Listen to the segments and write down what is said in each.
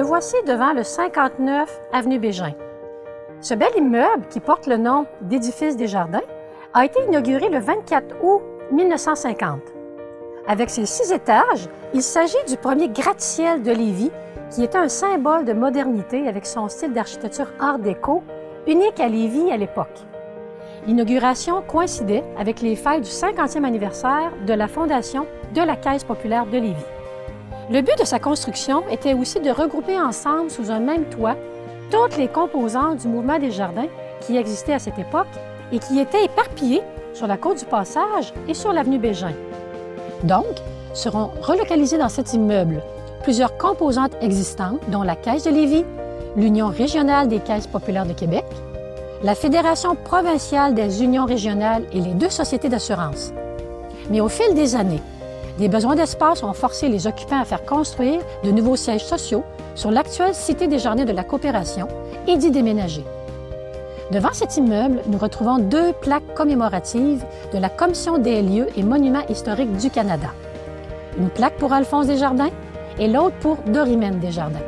Me voici devant le 59 avenue Bégin. Ce bel immeuble, qui porte le nom d'édifice Desjardins, a été inauguré le 24 août 1950. Avec ses 6 étages, il s'agit du premier gratte-ciel de Lévis, qui était un symbole de modernité avec son style d'architecture art déco, unique à Lévis à l'époque. L'inauguration coïncidait avec les fêtes du 50e anniversaire de la fondation de la Caisse populaire de Lévis. Le but de sa construction était aussi de regrouper ensemble sous un même toit toutes les composantes du mouvement Desjardins qui existait à cette époque et qui étaient éparpillées sur la côte du Passage et sur l'avenue Bégin. Donc, seront relocalisées dans cet immeuble plusieurs composantes existantes, dont la Caisse de Lévis, l'Union régionale des Caisses populaires de Québec, la Fédération provinciale des unions régionales et les 2 sociétés d'assurance. Mais au fil des années, des besoins d'espace ont forcé les occupants à faire construire de nouveaux sièges sociaux sur l'actuelle Cité des Jardins de la Coopération et d'y déménager. Devant cet immeuble, nous retrouvons 2 plaques commémoratives de la Commission des lieux et monuments historiques du Canada. Une plaque pour Alphonse Desjardins et l'autre pour Dorimène Desjardins.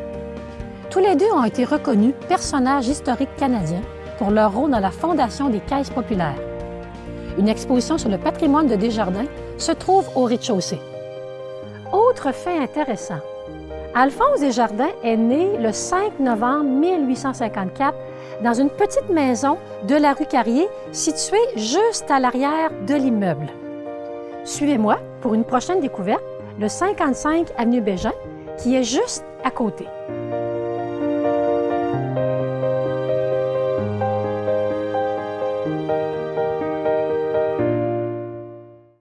Tous les 2 ont été reconnus personnages historiques canadiens pour leur rôle dans la fondation des Caisses populaires. Une exposition sur le patrimoine de Desjardins se trouve au rez-de-chaussée. Autre fait intéressant, Alphonse Desjardins est né le 5 novembre 1854 dans une petite maison de la rue Carrier située juste à l'arrière de l'immeuble. Suivez-moi pour une prochaine découverte, le 55 avenue Bégin, qui est juste à côté.